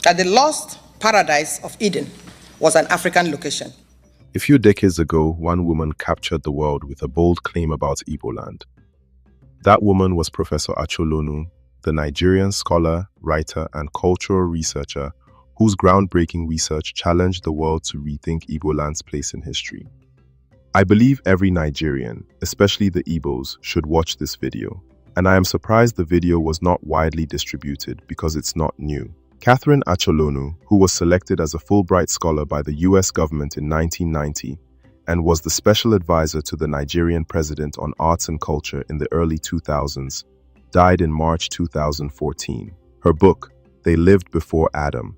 that the lost paradise of Eden was an African location. A few decades ago, one woman captured the world with a bold claim about Igbo land. That woman was Professor Acholonu, the Nigerian scholar, writer, and cultural researcher whose groundbreaking research challenged the world to rethink Igbo land's place in history. I believe every Nigerian, especially the Igbos, should watch this video. And I am surprised the video was not widely distributed because it's not new. Catherine Acholonu, who was selected as a Fulbright scholar by the US government in 1990 and was the special advisor to the Nigerian president on arts and culture in the early 2000s, died in March 2014. Her book, They Lived Before Adam,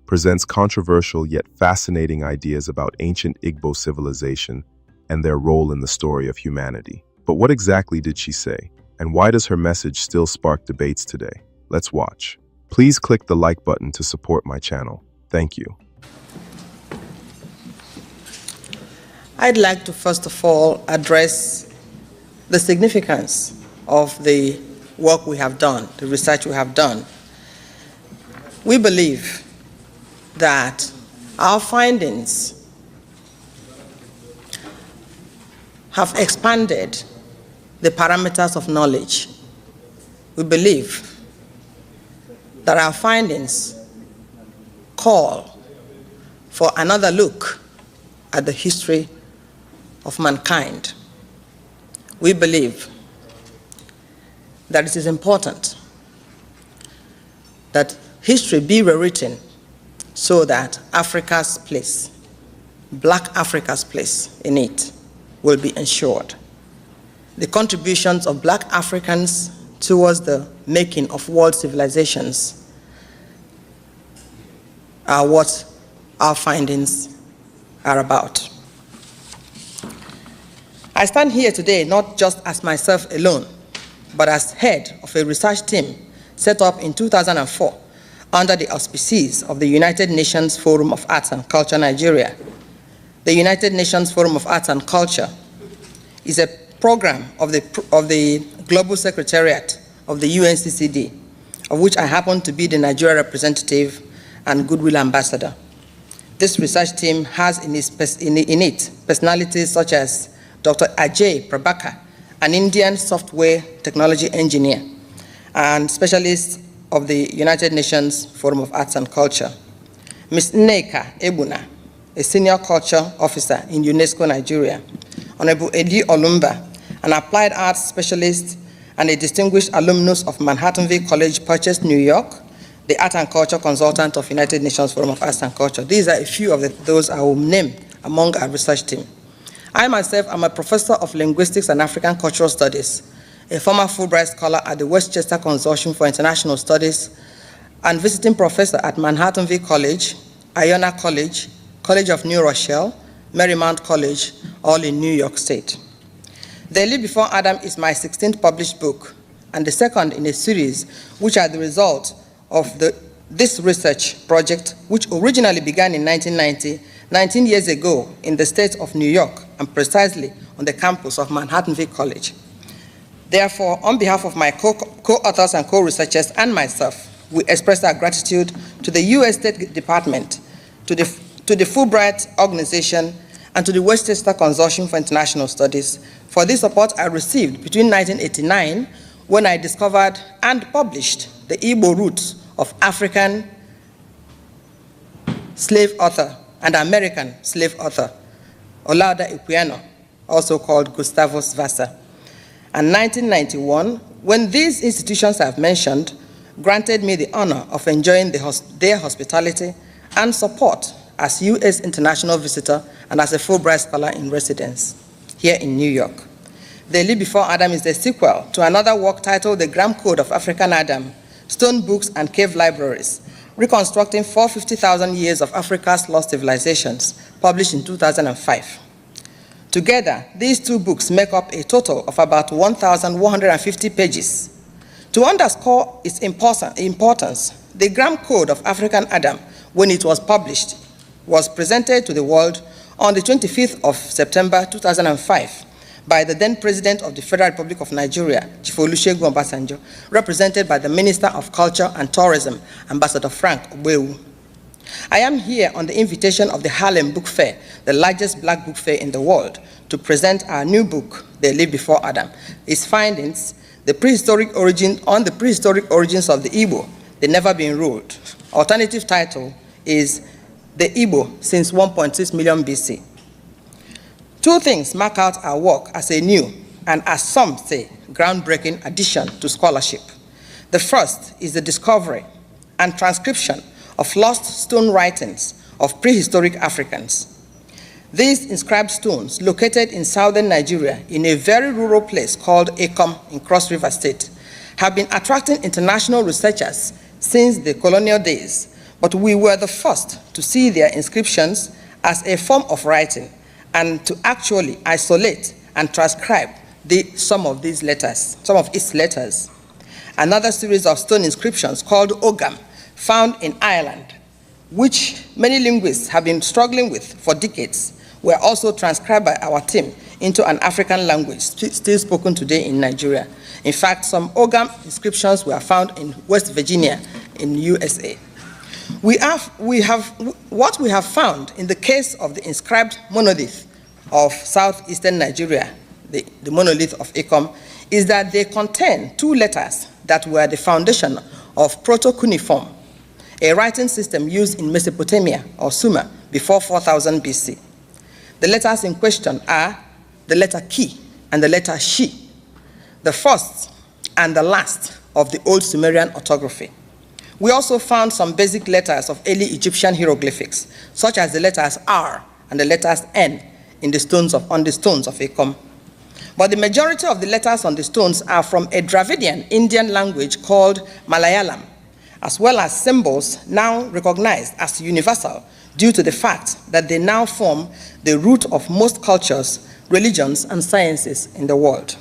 presents controversial yet fascinating ideas about ancient Igbo civilization and their role in the story of humanity. But what exactly did she say? And why does her message still spark debates today? Let's watch. Please click the like button to support my channel. Thank you. I'd like to first of all address the significance of the work we have done, the research we have done. We believe that our findings have expanded the parameters of knowledge. We believe that our findings call for another look at the history of mankind. We believe that it is important that history be rewritten so that Africa's place, Black Africa's place in it, will be ensured. The contributions of Black Africans towards the making of world civilizations are what our findings are about. I stand here today not just as myself alone, but as head of a research team set up in 2004 under the auspices of the United Nations Forum of Arts and Culture, Nigeria. The United Nations Forum of Arts and Culture is a program of the Global Secretariat of the UNCCD, of which I happen to be the Nigeria representative and Goodwill Ambassador. This research team has in it personalities such as Dr. Ajay Prabhakar, an Indian software technology engineer and specialist of the United Nations Forum of Arts and Culture. Ms. Nneka Ebuna, a senior culture officer in UNESCO Nigeria. Honorable Edi Olumba, an applied arts specialist and a distinguished alumnus of Manhattanville College, Purchase, New York, the art and culture consultant of United Nations Forum of Arts and Culture. These are a few of those I will name among our research team. I myself am a professor of linguistics and African cultural studies, a former Fulbright scholar at the Westchester Consortium for International Studies, and visiting professor at Manhattanville College, Iona College, College of New Rochelle, Marymount College, all in New York State. They Lived Before Adam is my 16th published book, and the second in a series which are the result of this research project, which originally began in 1990, 19 years ago in the state of New York, and precisely on the campus of Manhattanville College. Therefore, on behalf of my co-authors and co-researchers and myself, we express our gratitude to the U.S. State Department, to the Fulbright Organization, and to the Westchester Consortium for International Studies for this support I received between 1989, when I discovered and published the Igbo roots of African slave author and American slave author, Olaudah Equiano, also called Gustavus Vassa. And 1991, when these institutions I've mentioned granted me the honor of enjoying their hospitality and support as U.S. international visitor and as a Fulbright scholar in residence here in New York. They Lived Before Adam is the sequel to another work titled The Gram Code of African Adam, Stone Books and Cave Libraries, reconstructing 450,000 years of Africa's lost civilizations, published in 2005. Together, these two books make up a total of about 1,150 pages. To underscore its importance, the Gram Code of African Adam, when it was published, was presented to the world on the 25th of September 2005 by the then President of the Federal Republic of Nigeria, Chief Olusegun Obasanjo, represented by the Minister of Culture and Tourism, Ambassador Frank Ogbewu, I am here on the invitation of the Harlem Book Fair, the largest black book fair in the world, to present our new book, They Lived Before Adam. Its findings, the prehistoric origins of the Igbo, They Never Been Ruled. Alternative title is The Igbo Since 1.6 Million BC. Two things mark out our work as a new and, as some say, groundbreaking addition to scholarship. The first is the discovery and transcription of lost stone writings of prehistoric Africans. These inscribed stones, located in southern Nigeria in a very rural place called Ekom in Cross River State, have been attracting international researchers since the colonial days, but we were the first to see their inscriptions as a form of writing and to actually isolate and transcribe some of its letters. Another series of stone inscriptions called Ogam, found in Ireland, which many linguists have been struggling with for decades, were also transcribed by our team into an African language still spoken today in Nigeria. In fact, some Ogam inscriptions were found in West Virginia in USA. What we have found in the case of the inscribed monolith of southeastern Nigeria, the monolith of Ekom, is that they contain two letters that were the foundation of Proto-Cuneiform, a writing system used in Mesopotamia or Sumer before 4000 BC. The letters in question are the letter Ki and the letter Shi, the first and the last of the Old Sumerian orthography. We also found some basic letters of early Egyptian hieroglyphics, such as the letters R and the letters N on the stones of Ekom. But the majority of the letters on the stones are from a Dravidian Indian language called Malayalam, as well as symbols now recognized as universal due to the fact that they now form the root of most cultures, religions, and sciences in the world.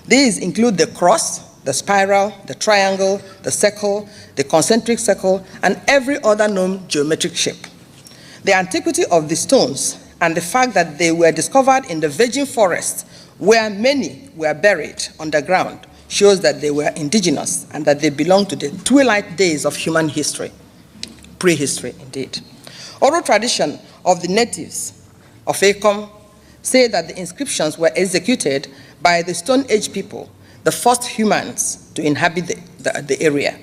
These include the cross, the spiral, the triangle, the circle, the concentric circle, and every other known geometric shape. The antiquity of the stones and the fact that they were discovered in the virgin forest where many were buried underground shows that they were indigenous and that they belong to the twilight days of human history, prehistory indeed. Oral tradition of the natives of Ekom say that the inscriptions were executed by the Stone Age people, the first humans to inhabit the area,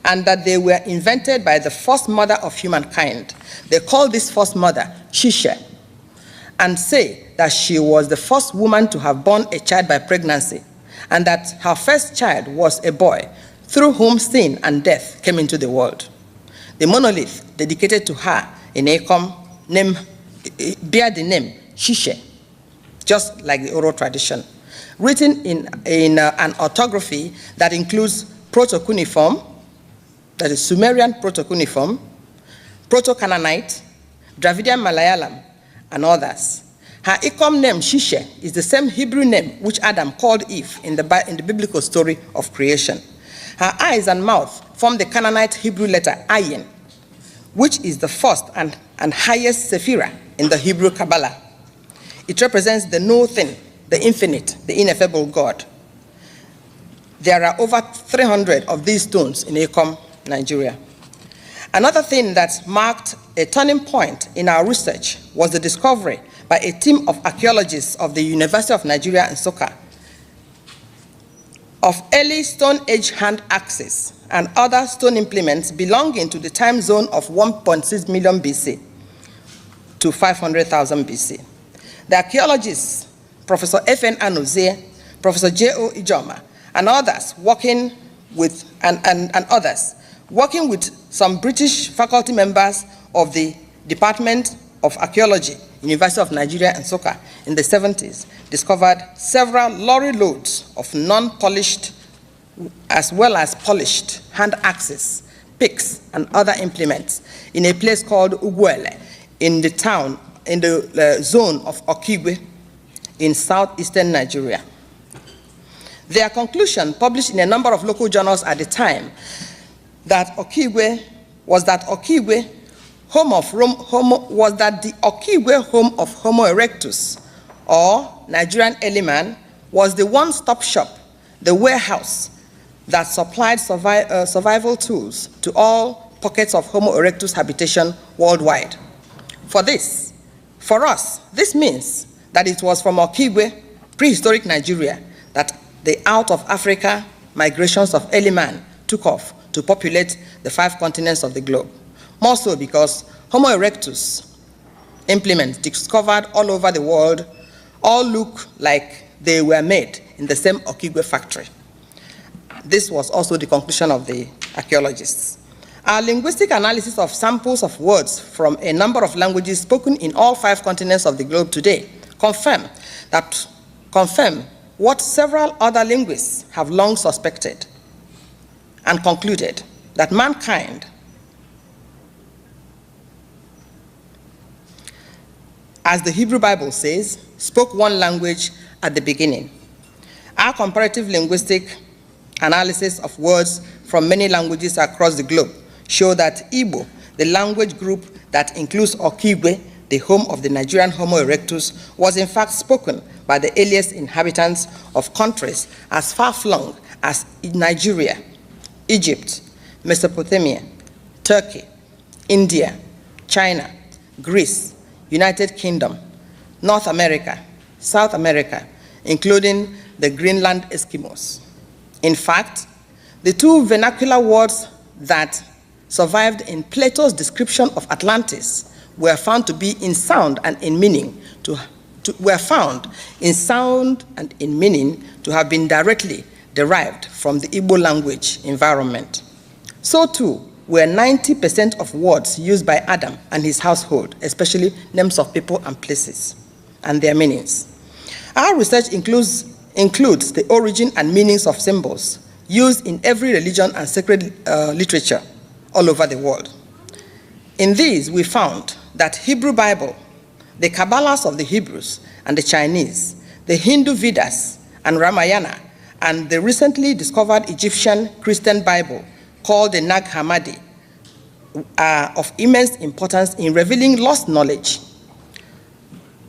and that they were invented by the first mother of humankind. They call this first mother Shishe, and say that she was the first woman to have borne a child by pregnancy, and that her first child was a boy, through whom sin and death came into the world. The monolith dedicated to her in Ekom bear the name Shishe, just like the oral tradition, written in an orthography that includes Proto-Cuneiform, that is Sumerian Proto-Cuneiform, Proto-Canaanite, Dravidian Malayalam, and others. Her Ekom name, Shishe, is the same Hebrew name which Adam called Eve in the biblical story of creation. Her eyes and mouth form the Canaanite Hebrew letter Ayin, which is the first and highest sephira in the Hebrew Kabbalah. It represents the no thing, the infinite, the ineffable God. There are over 300 of these stones in Ekom, Nigeria. Another thing that marked a turning point in our research was the discovery by a team of archaeologists of the University of Nigeria in Nsukka of early Stone Age hand axes and other stone implements belonging to the time zone of 1.6 million BC to 500,000 BC. The archaeologists, Professor F.N. Anozie, Professor J.O. Ijoma, and others working with some British faculty members of the Department of Archaeology, University of Nigeria in Nsukka in the 70s, discovered several lorry loads of non-polished as well as polished hand axes, picks, and other implements in a place called Ugwele in the zone of Okigwe in southeastern Nigeria. Their conclusion, published in a number of local journals at the time, that the Okigwe home of Homo erectus, or Nigerian early man, was the one-stop shop, the warehouse that supplied survival tools to all pockets of Homo erectus habitation worldwide. For us, this means that it was from Okigwe, prehistoric Nigeria, that the out of Africa migrations of early man took off to populate the 5 continents of the globe. More so because Homo erectus implements discovered all over the world all look like they were made in the same Okigwe factory. This was also the conclusion of the archaeologists. Our linguistic analysis of samples of words from a number of languages spoken in all 5 continents of the globe today confirm what several other linguists have long suspected and concluded, that mankind, as the Hebrew Bible says, spoke one language at the beginning. Our comparative linguistic analysis of words from many languages across the globe show that Igbo, the language group that includes Okigwe, the home of the Nigerian Homo erectus, was in fact spoken by the earliest inhabitants of countries as far-flung as Nigeria, Egypt, Mesopotamia, Turkey, India, China, Greece, United Kingdom, North America, South America, including the Greenland Eskimos. In fact, the 2 vernacular words that survived in Plato's description of Atlantis were found to be in sound and in meaning to have been directly derived from the Igbo language environment. So too were 90% of words used by Adam and his household, especially names of people and places and their meanings. Our research includes the origin and meanings of symbols used in every religion and sacred literature all over the world. In these, we found that Hebrew Bible, the Kabbalahs of the Hebrews and the Chinese, the Hindu Vedas and Ramayana, and the recently discovered Egyptian Christian Bible called the Nag Hammadi are of immense importance in revealing lost knowledge.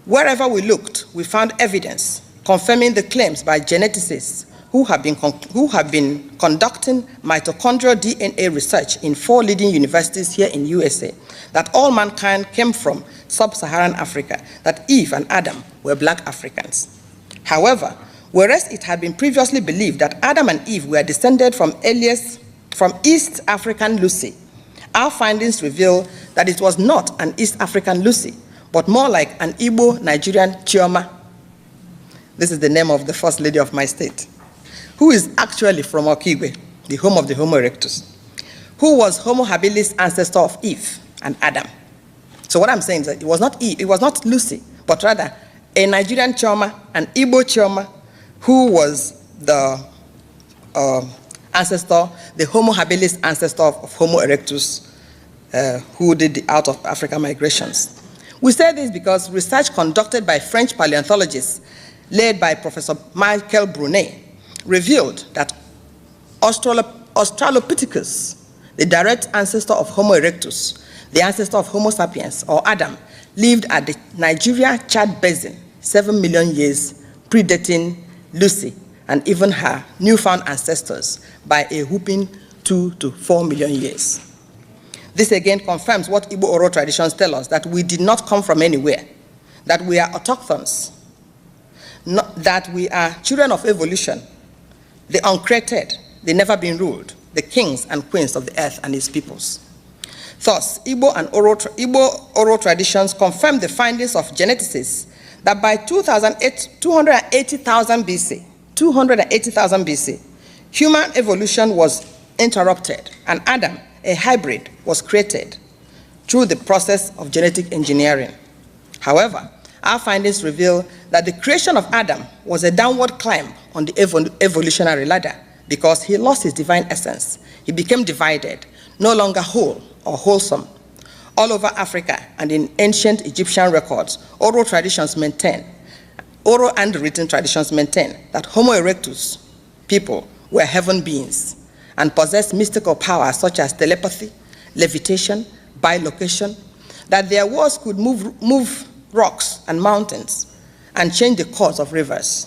Wherever we looked, we found evidence confirming the claims by geneticists who have been conducting mitochondrial DNA research in 4 leading universities here in USA, that all mankind came from sub-Saharan Africa, that Eve and Adam were black Africans. However, whereas it had been previously believed that Adam and Eve were descended from East African Lucy, our findings reveal that it was not an East African Lucy, but more like an Igbo Nigerian Chioma. This is the name of the first lady of my state, who is actually from Okigwe, the home of the Homo erectus, who was Homo habilis ancestor of Eve and Adam. So what I'm saying is that it was not Eve, it was not Lucy, but rather a Nigerian Chioma, an Igbo Chioma, who was the ancestor, the Homo habilis ancestor of Homo erectus, who did the out of Africa migrations. We say this because research conducted by French paleontologists, led by Professor Michael Brunet, revealed that Australopithecus, the direct ancestor of Homo erectus, the ancestor of Homo sapiens, or Adam, lived at the Nigeria-Chad basin 7 million years, predating Lucy and even her newfound ancestors by a whopping 2 to 4 million years. This again confirms what Igbo oral traditions tell us, that we did not come from anywhere, that we are autochthons, that we are children of evolution, the uncreated, the never been ruled, the kings and queens of the earth and its peoples. Thus, Igbo oral traditions confirm the findings of geneticists that by 280,000 BC, human evolution was interrupted, and Adam, a hybrid, was created through the process of genetic engineering. However, our findings reveal that the creation of Adam was a downward climb on the evolutionary ladder because he lost his divine essence. He became divided, no longer whole or wholesome. All over Africa and in ancient Egyptian records, oral and written traditions maintain that Homo erectus people were heaven beings and possessed mystical powers such as telepathy, levitation, bilocation, that their words could move rocks and mountains and change the course of rivers.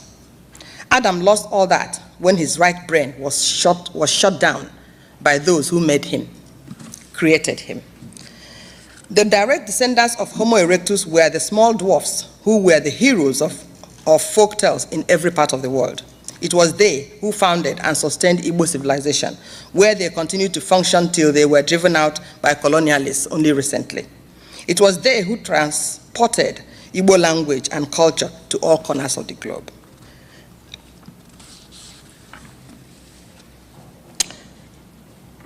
Adam lost all that when his right brain was shut down by those who made him. created him. The direct descendants of Homo erectus were the small dwarfs who were the heroes of folk tales in every part of the world. It was they who founded and sustained Igbo civilization, where they continued to function till they were driven out by colonialists only recently. It was they who transported Igbo language and culture to all corners of the globe.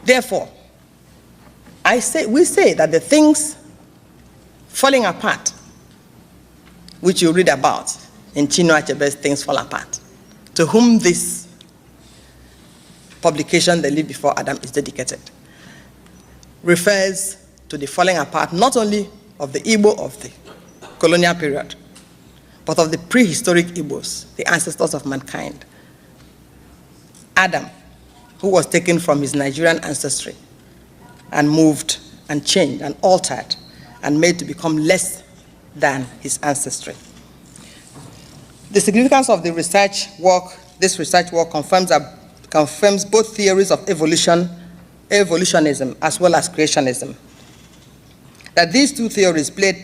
Therefore, we say that the things falling apart, which you read about in Chinua Achebe's Things Fall Apart, to whom this publication, The Leaf Before Adam, is dedicated, refers to the falling apart not only of the Igbo of the colonial period, but of the prehistoric Igbos, the ancestors of mankind. Adam, who was taken from his Nigerian ancestry and moved and changed and altered and made to become less than his ancestry. The significance of the this research work confirms both theories of evolutionism as well as creationism. That these two theories played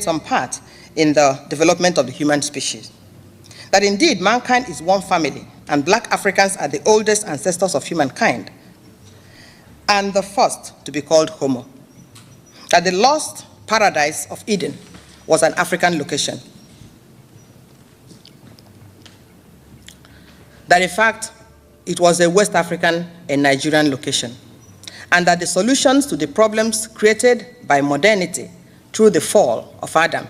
some part in the development of the human species. That indeed mankind is one family, and Black Africans are the oldest ancestors of humankind, and the first to be called Homo. That the lost paradise of Eden was an African location. That in fact, it was a West African and Nigerian location, and that the solutions to the problems created by modernity through the fall of Adam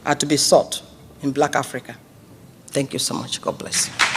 are to be sought in Black Africa. Thank you so much. God bless you.